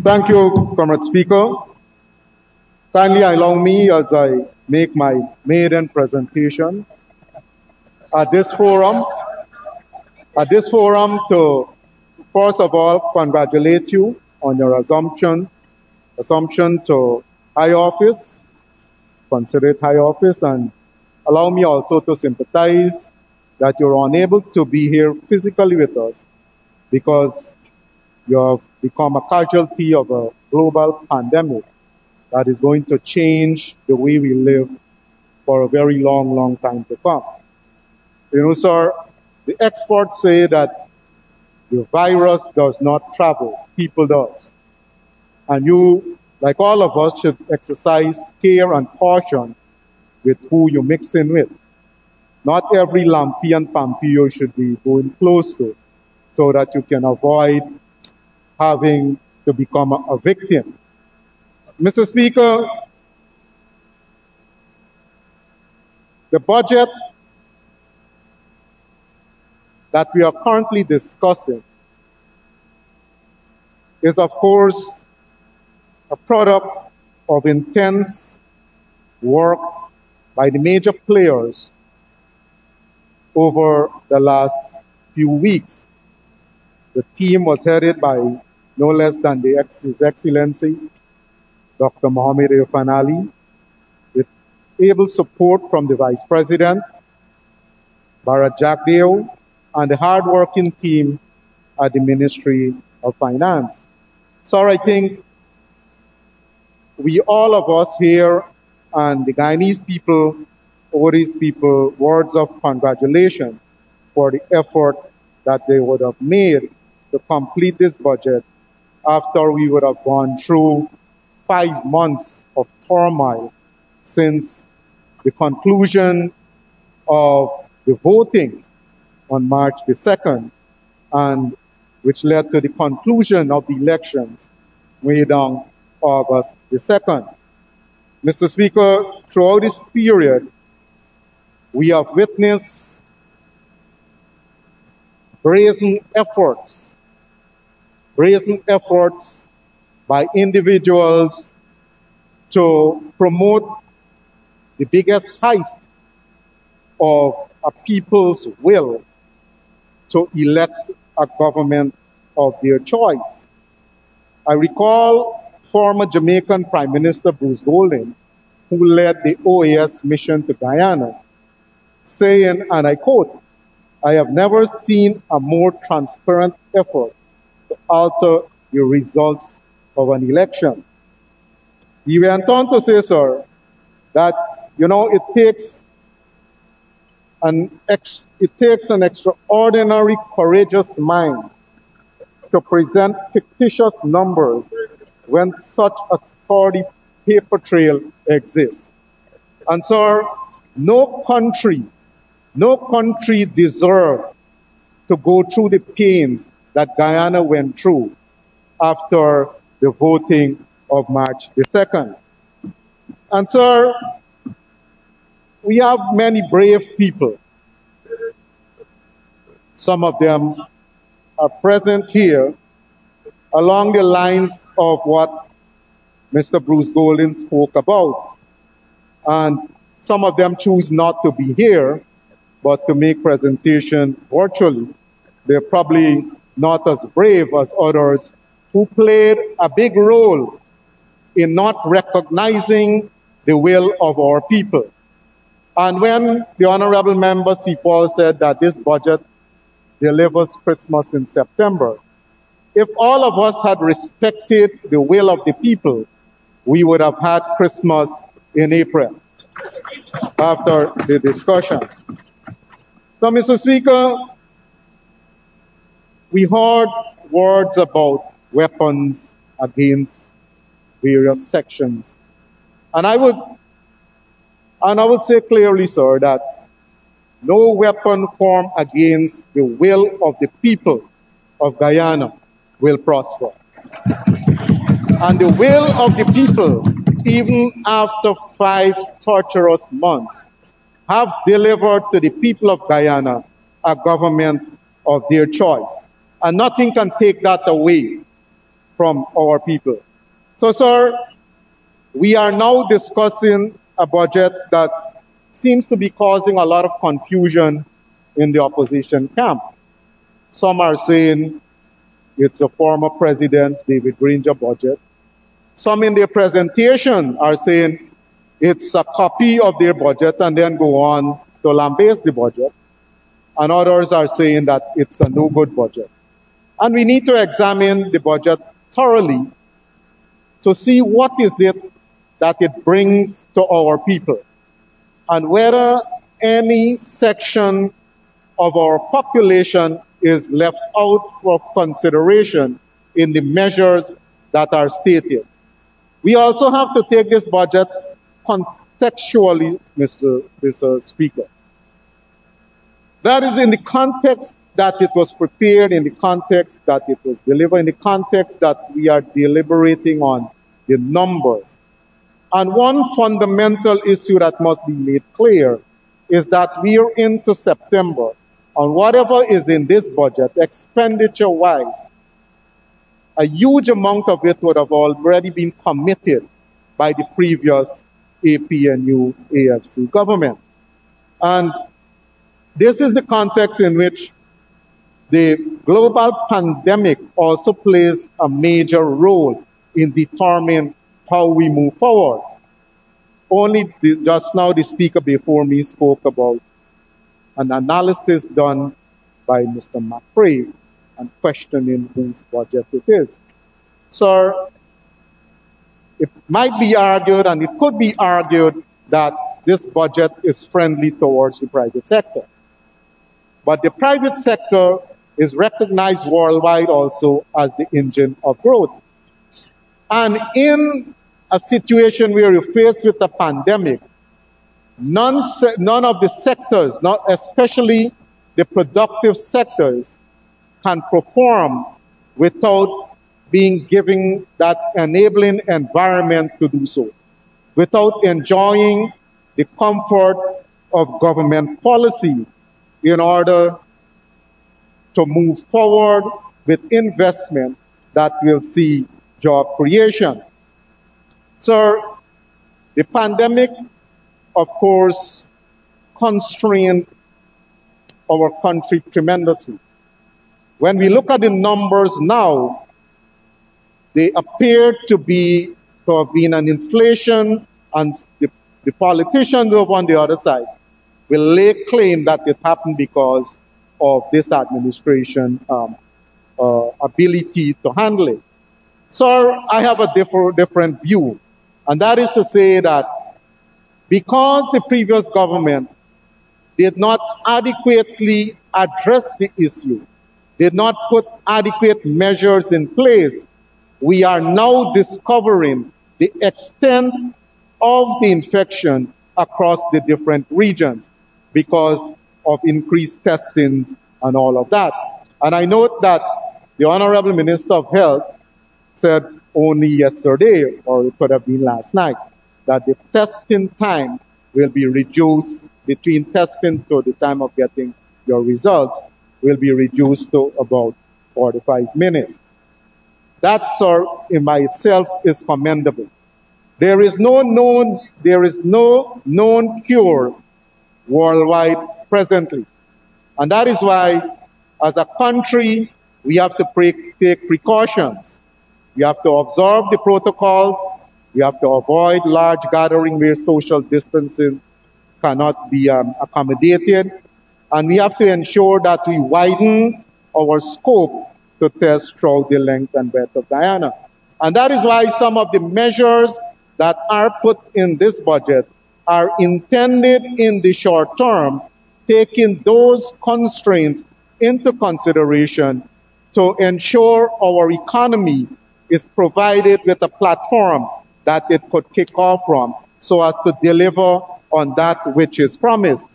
Thank you, Comrade Speaker. Kindly allow me as I make my maiden presentation at this forum to, first of all, congratulate you on your assumption to high office, considered high office, and allow me also to sympathize that you're unable to be here physically with us because you have become a casualty of a global pandemic that is going to change the way we live for a very long, long time to come. You know, sir, the experts say that the virus does not travel, people does. And you, like all of us, should exercise care and caution with who you mix in with. Not every Lampi and Pampi you should be going close to so that you can avoid having to become a victim. Mr. Speaker, the budget that we are currently discussing is, of course, a product of intense work by the major players over the last few weeks. The team was headed by no less than His Excellency, Dr. Mohamed Irfan Ali, with able support from the Vice President, Bharat Jagdeo, and the hard-working team at the Ministry of Finance. So I think we, all of us here, and the Guyanese people, owe these people words of congratulation for the effort that they would have made to complete this budget after we would have gone through 5 months of turmoil since the conclusion of the voting on March the 2nd, and which led to the conclusion of the elections way down August the 2nd. Mr. Speaker, throughout this period, we have witnessed brazen efforts by individuals to promote the biggest heist of a people's will to elect a government of their choice. I recall former Jamaican Prime Minister Bruce Golding, who led the OAS mission to Guyana, saying, and I quote, "I have never seen a more transparent effort to alter the results of an election." He went on to say, sir, that, you know, it takes an extraordinary courageous mind to present fictitious numbers when such a sturdy paper trail exists. And sir, no country deserved to go through the pains that Guyana went through after the voting of March the 2nd. And sir, we have many brave people. Some of them are present here along the lines of what Mr. Bruce Golding spoke about. And some of them choose not to be here, but to make presentation virtually. They're probably not as brave as others who played a big role in not recognizing the will of our people. And when the Honorable Member C. Paul said that this budget delivers Christmas in September, if all of us had respected the will of the people, we would have had Christmas in April after the discussion. So, Mr. Speaker, we heard words about weapons against various sections. And I would say clearly, sir, that no weapon formed against the will of the people of Guyana will prosper. And the will of the people, even after 5 torturous months, have delivered to the people of Guyana a government of their choice. And nothing can take that away. from our people. So, sir, we are now discussing a budget that seems to be causing a lot of confusion in the opposition camp. Some are saying it's a former President David Granger budget. Some in their presentation are saying it's a copy of their budget and then go on to lambaste the budget. And others are saying that it's a no-good budget. And we need to examine the budget thoroughly to see what is it that it brings to our people and whether any section of our population is left out of consideration in the measures that are stated. We also have to take this budget contextually, Mr. Speaker. That is in the context that it was prepared, in the context that it was delivered, in the context that we are deliberating on the numbers. And one fundamental issue that must be made clear is that we are into September, and whatever is in this budget, expenditure-wise, a huge amount of it would have already been committed by the previous APNU AFC government. And this is the context in which the global pandemic also plays a major role in determining how we move forward. Only just now the speaker before me spoke about an analysis done by Mr. McCrae and questioning whose budget it is. Sir, it might be argued and it could be argued that this budget is friendly towards the private sector. But the private sector is recognized worldwide also as the engine of growth. And in a situation where you're faced with a pandemic, none of the sectors, not especially the productive sectors, can perform without being given that enabling environment to do so, without enjoying the comfort of government policy in order to move forward with investment that will see job creation. Sir, the pandemic, of course, constrained our country tremendously. When we look at the numbers now, they appear to have been an inflation, and the politicians over on the other side will lay claim that it happened because of this administration ability to handle it. Sir, I have a different view, and that is to say that because the previous government did not adequately address the issue, did not put adequate measures in place, we are now discovering the extent of the infection across the different regions because of increased testings and all of that. And I note that the Honorable Minister of Health said only yesterday, or it could have been last night, that the testing time will be reduced between testing to the time of getting your results will be reduced to about 45 minutes. That, sir, in by itself is commendable. There is no known cure worldwide presently. And that is why, as a country, we have to take precautions. We have to observe the protocols. We have to avoid large gathering where social distancing cannot be accommodated. And we have to ensure that we widen our scope to test throughout the length and breadth of Guyana. And that is why some of the measures that are put in this budget are intended in the short term, taking those constraints into consideration to ensure our economy is provided with a platform that it could kick off from so as to deliver on that which is promised.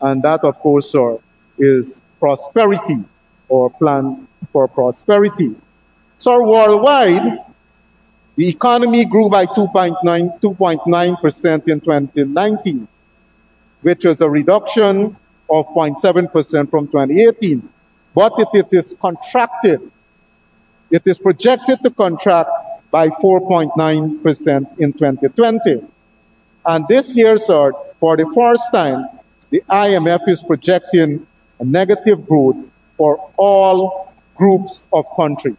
And that, of course, sir, is prosperity or plan for prosperity. So worldwide, the economy grew by 2.9% in 2019, which was a reduction of 0.7% from 2018. But it is contracted it is projected to contract by 4.9% in 2020. And this year, sir, for the first time, the IMF is projecting a negative growth for all groups of countries.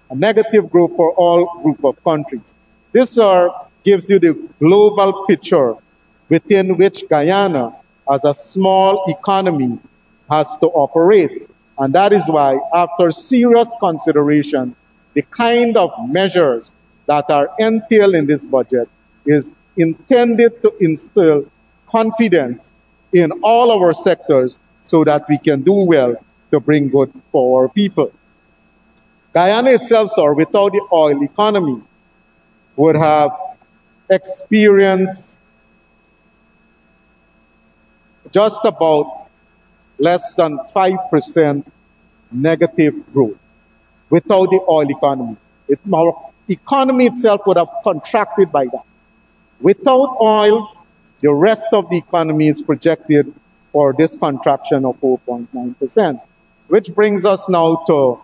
A negative growth for all group of countries. This, sir, gives you the global picture within which Guyana, as a small economy, has to operate. And that is why, after serious consideration, the kind of measures that are entailed in this budget is intended to instill confidence in all our sectors so that we can do well to bring good for our people. Guyana itself, sir, without the oil economy, would have experienced just about less than 5% negative growth without the oil economy. Our economy itself would have contracted by that. Without oil, the rest of the economy is projected for this contraction of 4.9%, which brings us now to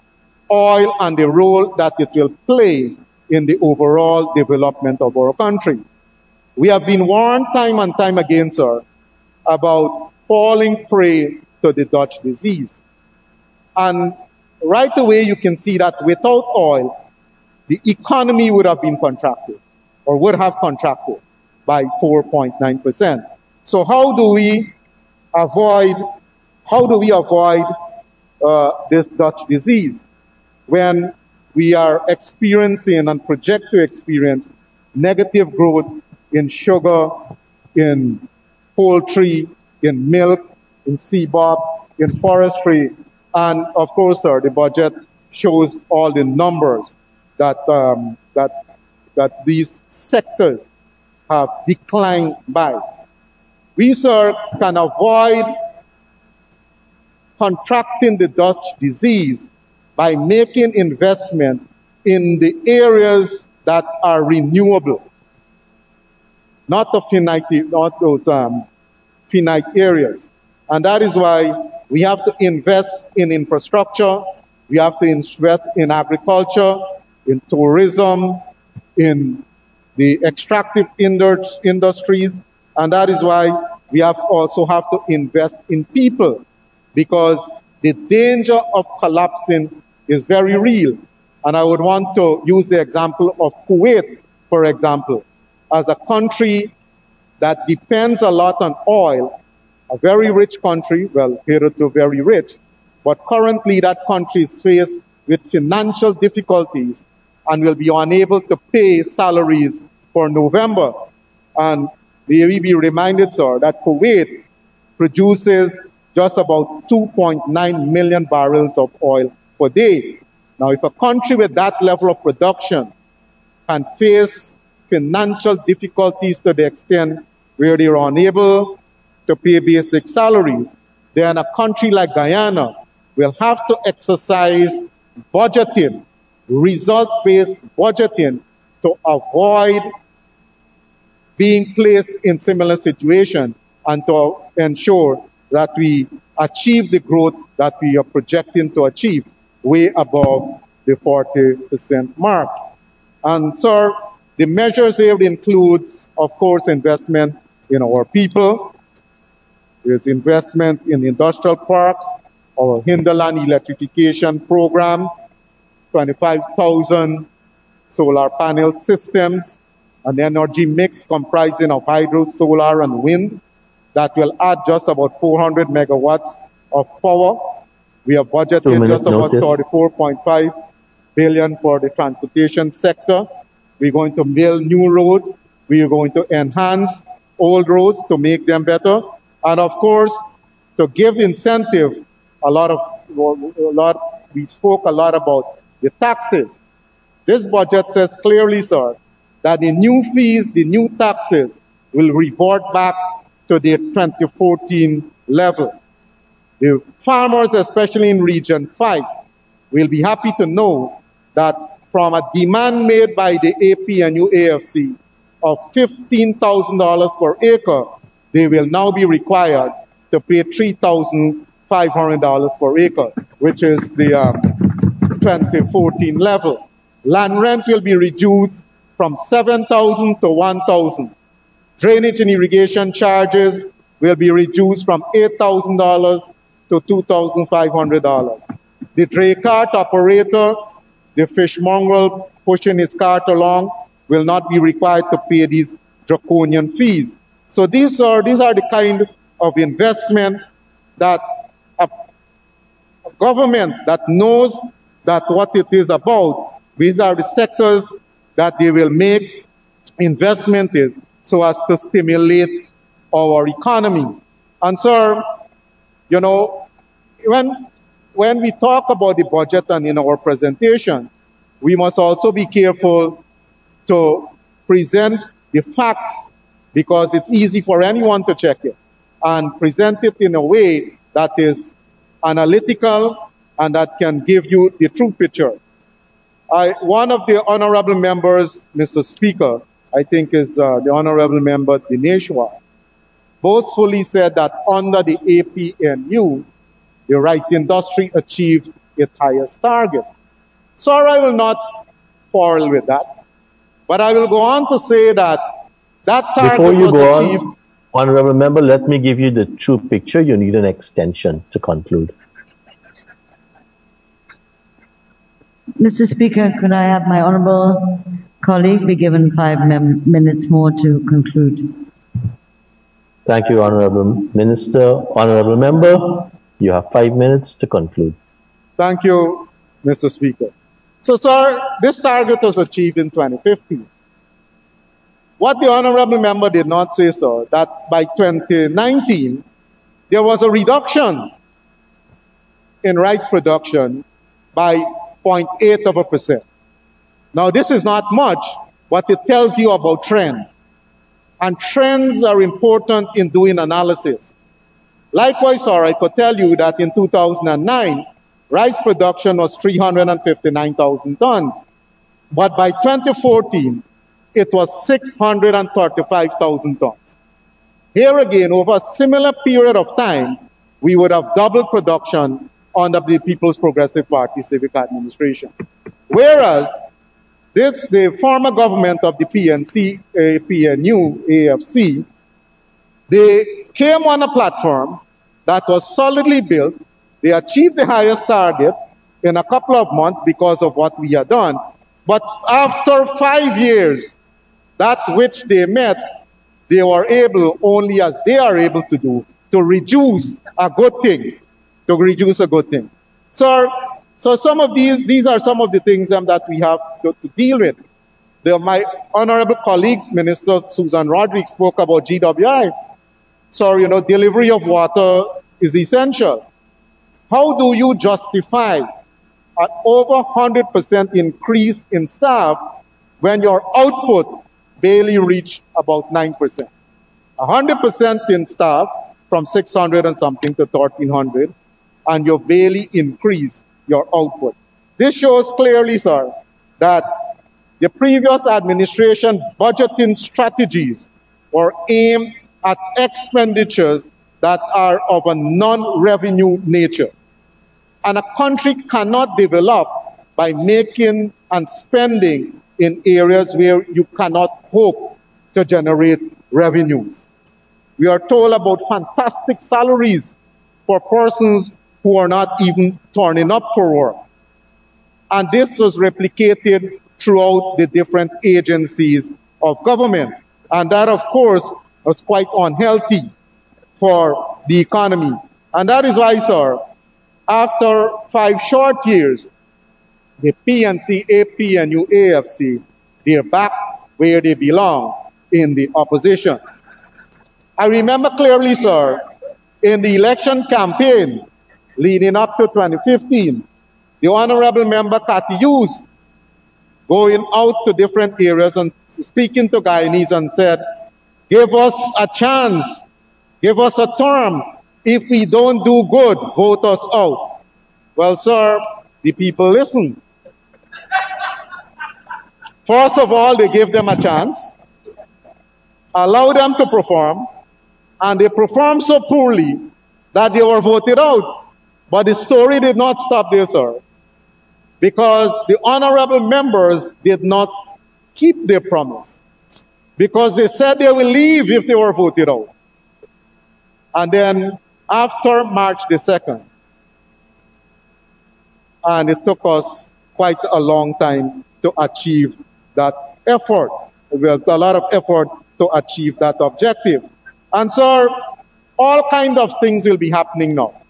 oil and the role that it will play in the overall development of our country. We have been warned time and time again, sir, about falling prey to the Dutch disease. And right away you can see that without oil, the economy would have been contracted, or would have contracted by 4.9%. So how do we avoid this Dutch disease when we are experiencing and project to experience negative growth in sugar, in poultry, in milk, in CBOB, in forestry, and of course, sir, the budget shows all the numbers that that these sectors have declined by. We, sir, can avoid contracting the Dutch disease by making investment in the areas that are renewable, not those finite areas. And that is why we have to invest in infrastructure, we have to invest in agriculture, in tourism, in the extractive industries, and that is why we also have to invest in people, because the danger of collapsing is very real. And I would want to use the example of Kuwait, for example, as a country that depends a lot on oil, a very rich country, well, hitherto very rich, but currently that country is faced with financial difficulties and will be unable to pay salaries for November. And may we be reminded, sir, that Kuwait produces just about 2.9 million barrels of oil per day. Now, if a country with that level of production can face financial difficulties to the extent where they are unable to pay basic salaries, then a country like Guyana will have to exercise budgeting, result-based budgeting, to avoid being placed in similar situation and to ensure that we achieve the growth that we are projecting to achieve, way above the 40% mark. And sir, the measures here includes, of course, investment in our people. There's investment in industrial parks, our hinterland electrification program, 25,000 solar panel systems, an energy mix comprising of hydro, solar, and wind that will add just about 400 megawatts of power. We have budgeted just about 34.5 billion for the transportation sector. We're going to build new roads. We are going to enhance old roads to make them better. And of course, to give incentive, we spoke a lot about the taxes. This budget says clearly, sir, that the new fees, the new taxes will revert back to the 2014 level. The farmers, especially in Region 5, will be happy to know that from a demand made by the APNU AFC of $15,000 per acre, they will now be required to pay $3,500 per acre, which is the 2014 level. Land rent will be reduced from $7,000 to $1,000. Drainage and irrigation charges will be reduced from $8,000 to $2,500. The dray cart operator, the fishmonger pushing his cart along, will not be required to pay these draconian fees. So these are the kind of investment that a government that knows that what it is about, these are the sectors that they will make investment in so as to stimulate our economy. And sir, you know, when we talk about the budget and in our presentation, we must also be careful to present the facts, because it's easy for anyone to check it and present it in a way that is analytical and that can give you the true picture. One of the honorable members, Mr. Speaker, I think is the honorable member Dineshwar, boastfully said that under the APNU, the rice industry achieved its highest target. So I will not quarrel with that, but I will go on to say that that target Before you was go achieved. On, honorable member, let me give you the true picture. You need an extension to conclude. Mr. Speaker, could I have my honourable colleague be given 5 minutes more to conclude? Thank you, Honorable Minister. Honorable Member, you have 5 minutes to conclude. Thank you, Mr. Speaker. So, sir, this target was achieved in 2015. What the honorable member did not say, sir, that by 2019, there was a reduction in rice production by 0.8%. Now, this is not much, but it tells you about trend. And trends are important in doing analysis. Likewise, sir, I could tell you that in 2009, rice production was 359,000 tons. But by 2014, it was 635,000 tons. Here again, over a similar period of time, we would have doubled production under the People's Progressive Party civic administration. Whereas the former government of the PNC, PNU, AFC, they came on a platform that was solidly built. They achieved the highest target in a couple of months because of what we had done. But after 5 years, that which they met, they were able, only as they are able to do, to reduce a good thing. To reduce a good thing. So some of these are some of the things that we have to deal with. My honorable colleague, Minister Susan Rodriguez, spoke about GWI. So, you know, delivery of water is essential. How do you justify an over 100% increase in staff when your output barely reached about 9%? 100% in staff from 600 and something to 1,300, and you barely increase your output. This shows clearly, sir, that the previous administration budgeting strategies were aimed at expenditures that are of a non-revenue nature. And a country cannot develop by making and spending in areas where you cannot hope to generate revenues. We are told about fantastic salaries for persons who are not even turning up for work. And this was replicated throughout the different agencies of government. And that, of course, was quite unhealthy for the economy. And that is why, sir, after 5 short years, the PNC, APNU, AFC, they're back where they belong, in the opposition. I remember clearly, sir, in the election campaign leading up to 2015, the honorable member Cathy Hughes going out to different areas and speaking to Guyanese and said, give us a chance, give us a term. If we don't do good, vote us out. Well, sir, the people listen. First of all, they gave them a chance, allow them to perform, and they performed so poorly that they were voted out. But the story did not stop there, sir. because the honorable members did not keep their promise, because they said they will leave if they were voted out. And then after March the 2nd, and it took us quite a long time to achieve that effort. With a lot of effort to achieve that objective. And so all kinds of things will be happening now.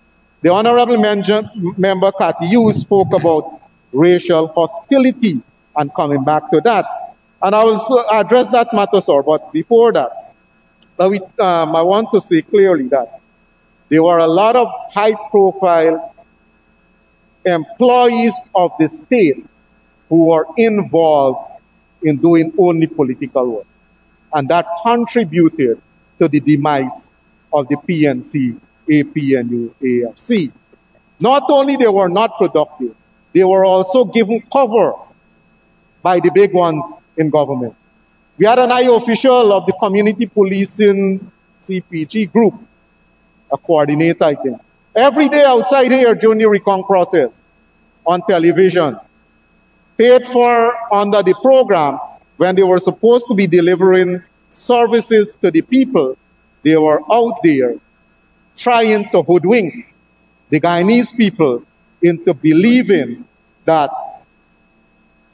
The Honorable Member Cathy Hughes spoke about racial hostility and coming back to that. And I will address that matter, sir, but before that, I want to say clearly that there were a lot of high-profile employees of the state who were involved in doing only political work. And that contributed to the demise of the PNC, APNU, AFC. Not only they were not productive, they were also given cover by the big ones in government. We had an high official of the community policing CPG group, a coordinator, I think. Every day outside here during the recon process on television, paid for under the program, when they were supposed to be delivering services to the people, they were out there trying to hoodwink the Guyanese people into believing that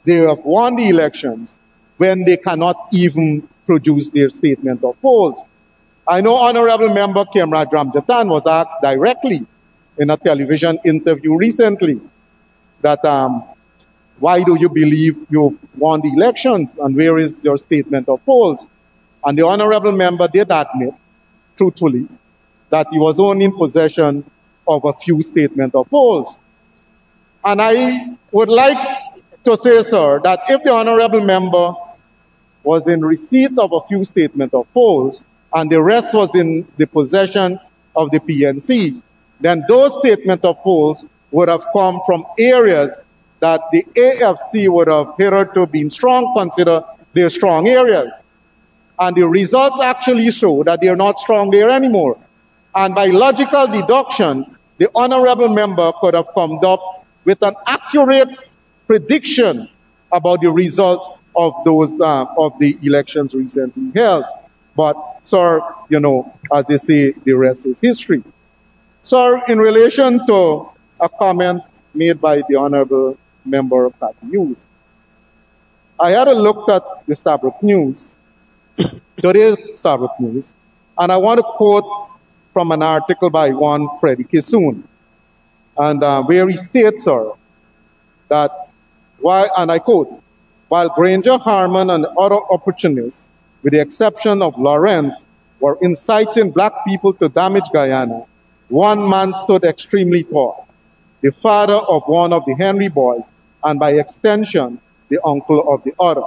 they have won the elections when they cannot even produce their statement of polls. I know Honorable Member Kemraj Ramjatan was asked directly in a television interview recently that why do you believe you've won the elections and where is your statement of polls? And the honorable member did admit, truthfully, that he was only in possession of a few statement of polls. And I would like to say, sir, that if the honorable member was in receipt of a few statement of polls and the rest was in the possession of the PNC, then those statement of polls would have come from areas that the AFC would have hitherto been strong, consider their strong areas. And the results actually show that they are not strong there anymore. And by logical deduction, the honorable member could have come up with an accurate prediction about the results of those of the elections recently held. But, sir, you know, as they say, the rest is history. Sir, in relation to a comment made by the honorable member of Cathy Hughes, I had a look at the Stabroek News, today's Stabroek News, and I want to quote from an article by one Freddie Kissoon, and where he states, sir, that, while, and I quote, while Granger Harmon and other opportunists, with the exception of Lawrence, were inciting black people to damage Guyana, one man stood extremely tall, the father of one of the Henry boys, and by extension, the uncle of the other.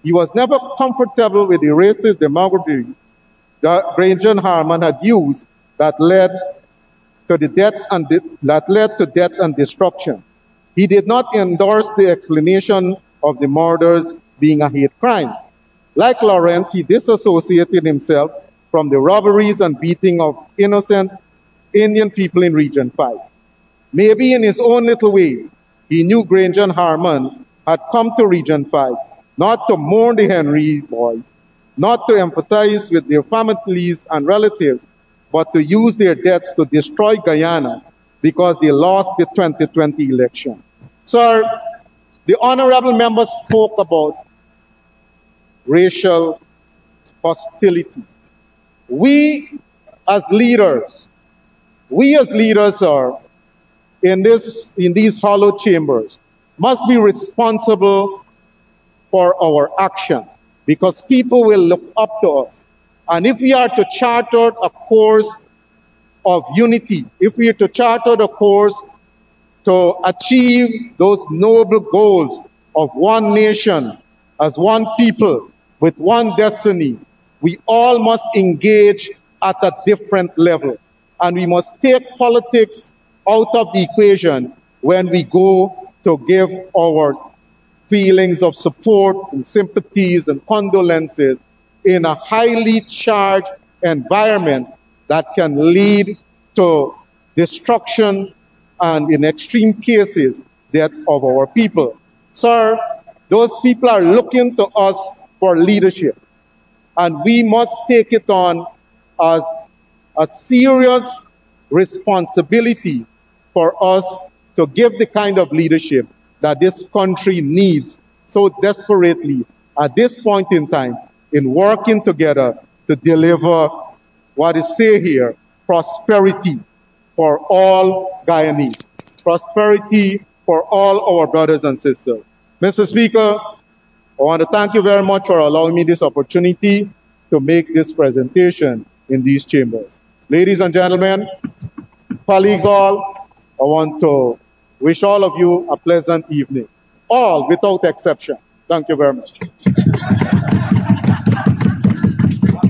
He was never comfortable with the racist demagoguery that Granger Harmon had used that led to death and destruction. He did not endorse the explanation of the murders being a hate crime. Like Lawrence, he disassociated himself from the robberies and beating of innocent Indian people in Region 5. Maybe in his own little way, he knew Granger Harmon had come to Region 5 not to mourn the Henry boys, not to empathize with their families and relatives, but to use their deaths to destroy Guyana because they lost the 2020 election. Sir, the honorable member spoke about racial hostility. We as leaders are in these hollow chambers must be responsible for our action because people will look up to us. And if we are to charter a course of unity, if we are to charter the course to achieve those noble goals of one nation as one people with one destiny, we all must engage at a different level. And we must take politics out of the equation when we go to give our feelings of support and sympathies and condolences in a highly charged environment that can lead to destruction and, in extreme cases, death of our people. Sir, those people are looking to us for leadership, and we must take it on as a serious responsibility for us to give the kind of leadership that this country needs so desperately at this point in time in working together to deliver what is said here, prosperity for all Guyanese, prosperity for all our brothers and sisters. Mr. Speaker, I want to thank you very much for allowing me this opportunity to make this presentation in these chambers. Ladies and gentlemen, colleagues all, I want to wish all of you a pleasant evening. All, without exception. Thank you very much.